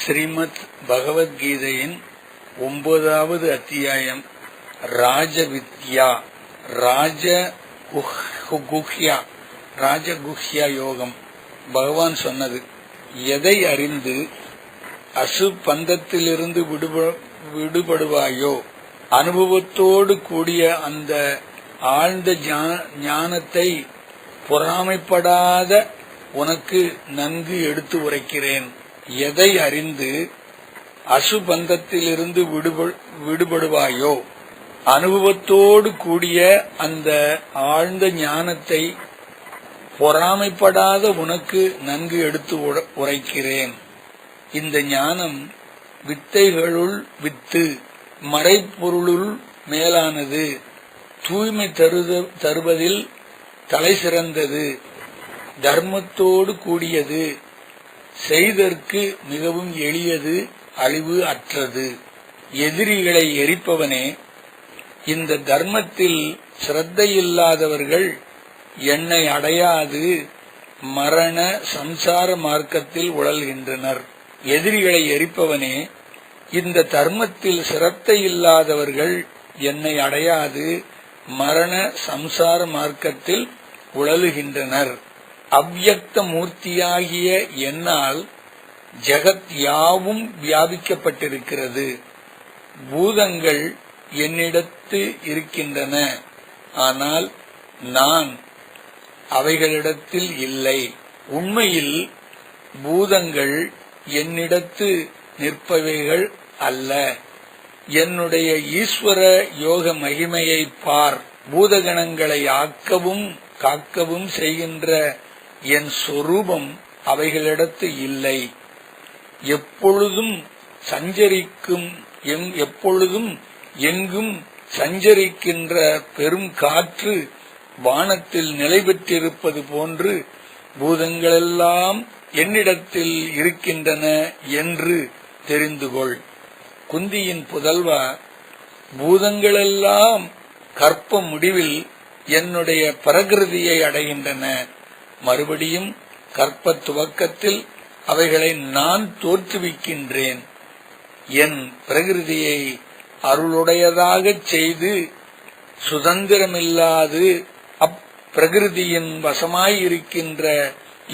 ஸ்ரீமத் பகவத்கீதையின் 9வது அத்தியாயம் ராஜவித்யா ராஜகுஹ்யா யோகம். பகவான் சொன்னது, எதை அறிந்து அசுபந்தத்திலிருந்து விடுபடுவாயோ, அனுபவத்தோடு கூடிய அந்த ஆழ்ந்த ஞானத்தை பொறாமைப்படாத உனக்கு நன்கு எடுத்து உரைக்கிறேன். எதை அறிந்து அசுபந்தத்திலிருந்து விடுபடுவாயோ, அனுபவத்தோடு கூடிய அந்த ஆழ்ந்த ஞானத்தை பொறாமைப்படாத உனக்கு நன்கு எடுத்து உரைக்கிறேன். இந்த ஞானம் வித்தைகளுள் வித்து, மறைப்பொருளுள் மேலானது, தூய்மை தருவதில் தலை சிறந்தது, தர்மத்தோடு கூடியது, செய்தற்கு மிகவும் எளியது, அழிவு அற்றது. எதிரிகளை எரிப்பவனே, இந்த தர்மத்தில் சிரத்தையில்லாதவர்கள் என்னை அடையாது மரண சம்சார மார்க்கத்தில் உழல்கின்றனர். எதிரிகளை எரிப்பவனே, இந்த தர்மத்தில் சிரத்தையில்லாதவர்கள் என்னை அடையாது மரண சம்சார மார்க்கத்தில் உழலுகின்றனர். அவ்யக்த மூர்த்தியாகிய என்னால் ஜெகத் யாவும் வியாபிக்கப்பட்டிருக்கிறது. பூதங்கள் என்னிடத்து இருக்கின்றன, ஆனால் நான் அவைகளிடத்தில் இல்லை. உண்மையில் பூதங்கள் என்னிடத்து நிற்பவைகள் அல்ல. என்னுடைய ஈஸ்வர யோக மகிமையை பார். பூதகணங்களை ஆக்கவும் காக்கவும் செய்கின்ற என் சொரூபம் அவைகளிடத்து இல்லை. எப்பொழுதும் எங்கும் சஞ்சரிக்கின்ற பெரும் காற்று வானத்தில் நிலை பெற்றிருப்பது போன்று பூதங்களெல்லாம் என்னிடத்தில் இருக்கின்றன என்று தெரிந்து கொள். குந்தியின் புதல்வா, பூதங்களெல்லாம் கற்ப முடிவில் என்னுடைய பிரகிருதியை அடைகின்றன. மறுபடியும் கற்ப துவக்கத்தில் அவைகளை நான் தோற்றுவிக்கின்றேன். என் பிரகிருதியை அருளுடையதாகச் செய்து சுதந்திரமில்லாது அப்பிரகிருதியின் வசமாயிருக்கின்ற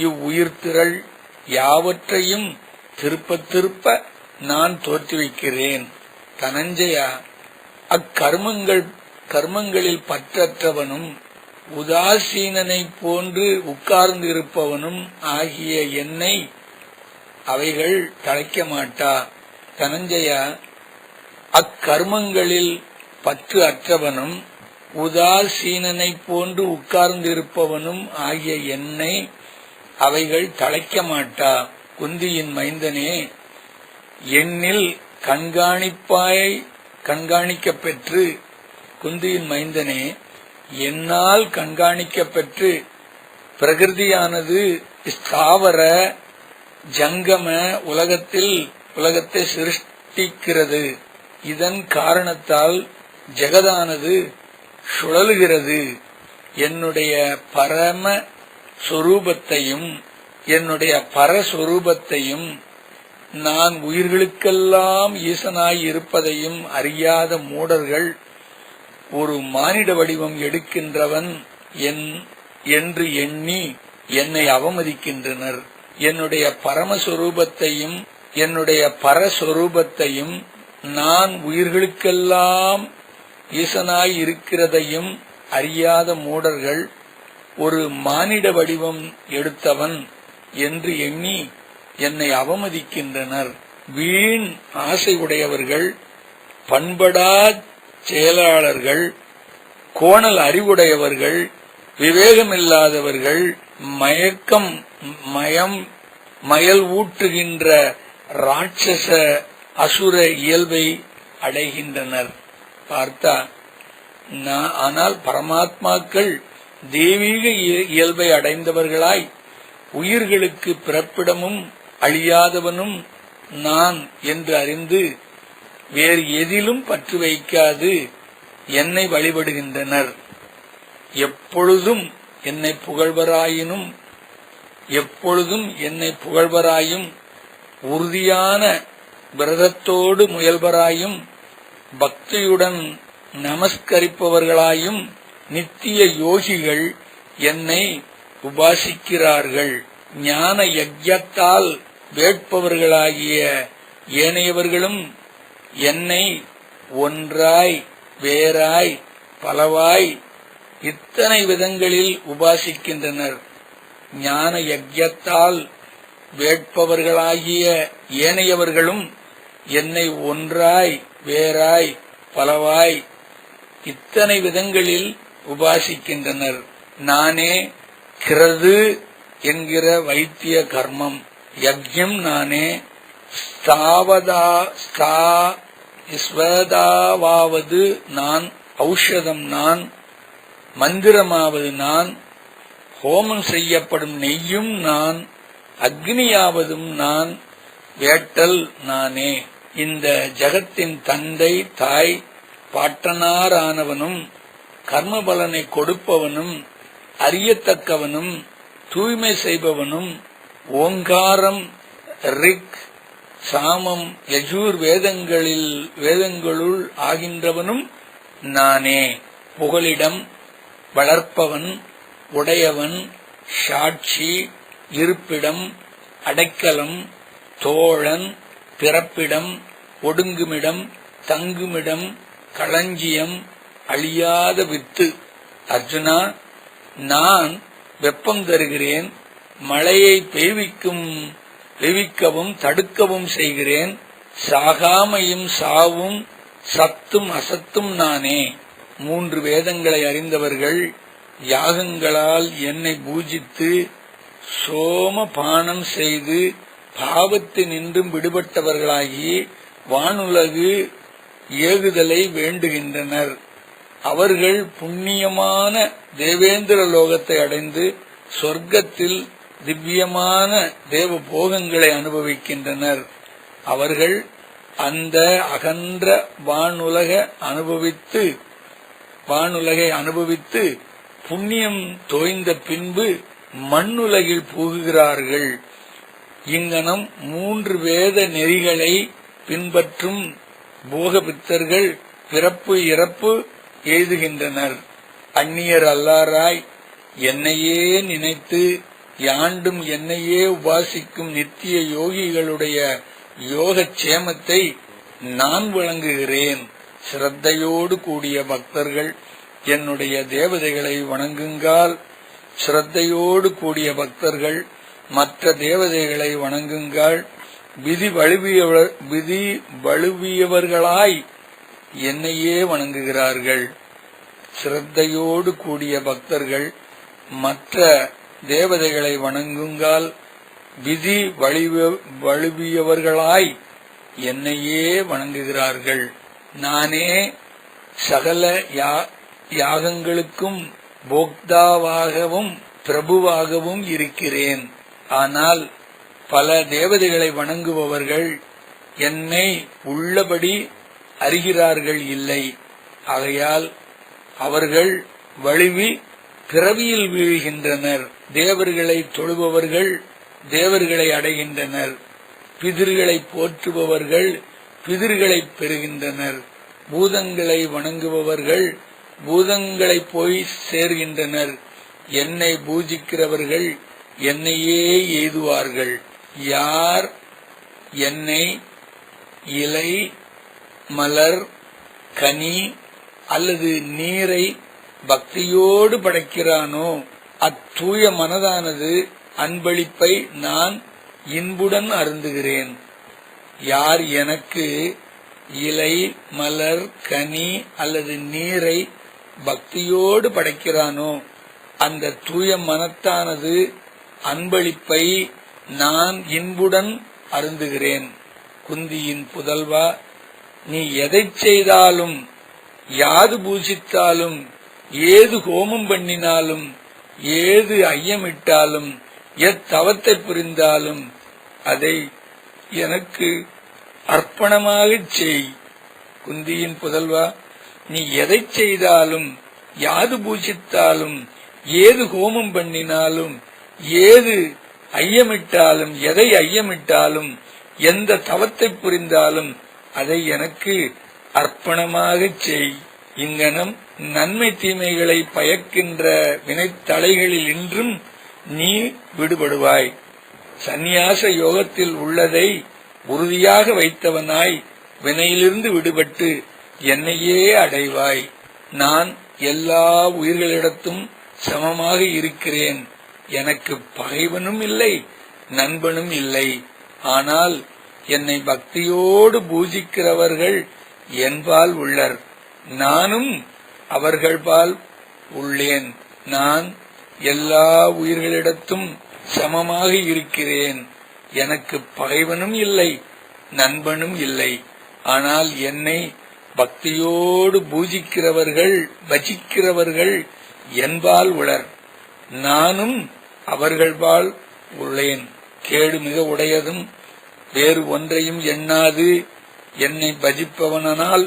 இவ்வுயிர்த்திரள் யாவற்றையும் திருப்ப திருப்ப நான் தோற்றுவிக்கிறேன். தனஞ்சயா, கர்மங்களில் பற்றற்றவனும் உதாசீனனை போன்று உட்கார்ந்திருப்பவனும் ஆகிய என்னை அவைகள் தழைக்க மாட்டா. தனஞ்சயா, அக்கர்மங்களில் பற்று அற்றவனும் உதாசீனனை போன்று உட்கார்ந்திருப்பவனும் ஆகிய என்னை அவைகள் தழைக்க மாட்டா. குந்தியின் மைந்தனே, என்னில் கண்காணிக்கப் பெற்று, குந்தியின் மைந்தனே, என்னால் கண்காணிக்கப்பெற்று பிரகிருதியானது ஸ்தாவர ஜங்கம உலகத்தை சிருஷ்டிக்கிறது. இதன் காரணத்தால் ஜெகதானது சுழலுகிறது. என்னுடைய பரம சொரூபத்தையும் என்னுடைய பரஸ்வரூபத்தையும் நான் உயிர்களுக்கெல்லாம் ஈசனாய் இருப்பதையும் அறியாத மூடர்கள் ஒரு மானிட வடிவம் எடுக்கின்றவன் என்று எண்ணி என்னை அவமதிக்கின்றனர். என்னுடைய பரஸ்வரூபத்தையும் நான் உயிர்களுக்கெல்லாம் ஈசனாய் இருக்கிறதையும் அறியாத மூடர்கள் ஒரு மானிட வடிவம் எடுத்தவன் என்று எண்ணி என்னை அவமதிக்கின்றனர். வீண் ஆசை உடையவர்கள், பண்படா செயலாளர்கள், கோணல் அறிவுடையவர்கள், விவேகமில்லாதவர்கள், மயல் ஊட்டுகின்ற ராட்சச அசுர இயல்பை அடைகின்றனர். பார்த்தா, ஆனால் பரமாத்மாக்கள் தெய்வீக இயல்பை அடைந்தவர்களாய் உயிர்களுக்கு பிறப்பிடமும் அழியாதவனும் நான் என்று அறிந்து வேறு எதிலும் பற்று வைக்காது என்னை வழிபடுகின்றனர். எப்பொழுதும் என்னை புகழ்வராயும் உறுதியான விரதத்தோடு முயல்வராயும் பக்தியுடன் நமஸ்கரிப்பவர்களாயும் நித்திய யோகிகள் என்னை உபாசிக்கிறார்கள். ஞான யஜ்ஞத்தால் வேட்பவர்களாகிய ஏனையவர்களும் என்னை ஒன்றாய் வேறாய் பலவாய் இத்தனை விதங்களில் உபாசிக்கின்றனர். ஞான யஜ்ஞத்தால் வேட்பவர்களாகிய ஏனையவர்களும் என்னை ஒன்றாய் வேறாய் பலவாய் இத்தனை விதங்களில் உபாசிக்கின்றனர். நானே கிரது என்கிற வைத்திய கர்மம், யஜ்ஞம் நானே, ஸ்வதாவாவது நான், ஔஷதம் நான், மந்திரமாவது நான், ஹோமம் செய்யப்படும் நெய்யும் நான், அக்னியாவதும் நான், வேட்டல் நானே. இந்த ஜகத்தின் தந்தை தாய் பாட்டனாரானவனும் கர்மபலனை கொடுப்பவனும் அறியத்தக்கவனும் தூய்மை செய்பவனும் ஓங்காரம் ரிக் சாமம் யஜூர் வேதங்களுள் ஆகின்றவனும் நானே. புகலிடம், வளர்ப்பவன், உடையவன், சாட்சி, இருப்பிடம், அடைக்கலம், தோழன், பிறப்பிடம், ஒடுங்குமிடம், தங்குமிடம், களஞ்சியம், அழியாத வித்து. அர்ஜுனா, நான் வெப்பம் தருகிறேன், மழையை பெய்விக்கவும் தடுக்கவும் செய்கிறேன். சாகாமையும் சாவும் சத்தும் அசத்தும் நானே. 3 வேதங்களை அறிந்தவர்கள் யாகங்களால் என்னை பூஜித்து சோமபானம் செய்து பாவத்தினின்றும் விடுபட்டவர்களாகி வானுலகு ஏகுதலை வேண்டுகின்றனர். அவர்கள் புண்ணியமான தேவேந்திர லோகத்தை அடைந்து சொர்க்கத்தில் திவ்யமான தேவ போகங்களை அனுபவிக்கின்றனர். அவர்கள் அந்த அகன்ற வானுலகை அனுபவித்து புண்ணியம் தோய்ந்த பின்பு மண்ணுலகில் புகுகிறார்கள். இங்கனம் 3 வேத நெறிகளை பின்பற்றும் போகபித்தர்கள் பிறப்பு இறப்பு எய்துகின்றனர். அந்நியர் அல்லாராய் என்னையே நினைத்து யாண்டும் என்னையே உபாசிக்கும் நித்திய யோகிகளுடைய யோகச் சேமத்தை நான் வழங்குகிறேன். ஸ்ரத்தையோடு கூடிய பக்தர்கள் என்னுடைய தேவதைகளை வணங்குங்கால், ஸ்ரத்தையோடு கூடிய பக்தர்கள் மற்ற தேவதைகளை வணங்குங்கால், விதி வழுவியவர்களாய் என்னையே வணங்குகிறார்கள். ஸ்ரத்தையோடு கூடிய பக்தர்கள் மற்ற தேவதைகளை வணங்குங்கால், விதி வழுவியவர்களாய் என்னையே வணங்குகிறார்கள். நானே சகல யாகங்களுக்கும் போக்தாவாகவும் பிரபுவாகவும் இருக்கிறேன். ஆனால் பல தேவதைகளை வணங்குபவர்கள் என்னை உள்ளபடி அறிகிறார்கள் இல்லை. ஆகையால் அவர்கள் வழுவி பிறவியில் வீழ்கின்றனர். தேவர்களை தொழுபவர்கள் தேவர்களை அடைகின்றனர். பிதிர்களை போற்றுபவர்கள் பிதிர்களை பெறுகின்றனர். பூதங்களை வணங்குபவர்கள் பூதங்களை போய் சேர்கின்றனர். என்னை பூஜிக்கிறவர்கள் என்னையே எய்துவார்கள். யார் என்னை இலை, மலர், கனி அல்லது நீரை பக்தியோடு படைக்கிறானோ, அத்தூய மனதானது அன்பளிப்பை நான் இன்புடன் அருந்துகிறேன். யார் எனக்கு இலை, மலர், கனி அல்லது நீரை பக்தியோடு படைக்கிறானோ, அந்த தூய மனத்தானது அன்பளிப்பை நான் இன்புடன் அருந்துகிறேன். குந்தியின் புதல்வா, நீ எதைச் செய்தாலும், யாது பூஜித்தாலும், ஏது ஹோமம் பண்ணினாலும், ஏது ஐயமிட்டாலும், எத்தவத்தை புரிந்தாலும் அதை எனக்கு அர்ப்பணமாகச் செய். குந்தியின் புதல்வா, நீ எதைச் செய்தாலும், யாது பூஜித்தாலும், ஏது ஹோமம் பண்ணினாலும், ஏது ஐயமிட்டாலும், எதை ஐயமிட்டாலும் எந்த தவத்தை புரிந்தாலும் அதை எனக்கு அர்ப்பணமாகச் செய். இங்கனம் நன்மை தீமைகளை பயக்கின்ற வினைத்தலைகளில் இன்றும் நீ விடுபடுவாய். சந்நியாச யோகத்தில் உள்ளதை உறுதியாக வைத்தவனாய் வினையிலிருந்து விடுபட்டு என்னையே அடைவாய். நான் எல்லா உயிர்களிடத்தும் சமமாக இருக்கிறேன். எனக்கு பகைவனும் இல்லை, நண்பனும் இல்லை. ஆனால் என்னை பக்தியோடு பூஜிக்கிறவர்கள் என்பால் உள்ளர். நானும் அவர்கள்பால் உள்ளேன். நான் எல்லா உயிர்களிடத்தும் சமமாக இருக்கிறேன். எனக்கு பகைவனும் இல்லை, நண்பனும் இல்லை. ஆனால் என்னை பக்தியோடு பூஜிக்கிறவர்கள் பஜிக்கிறவர்கள் என்பால் உளர். நானும் அவர்கள்பால் உள்ளேன். கேடு மிக உடையதும் வேறு ஒன்றையும் எண்ணாது என்னை பஜிப்பவனால்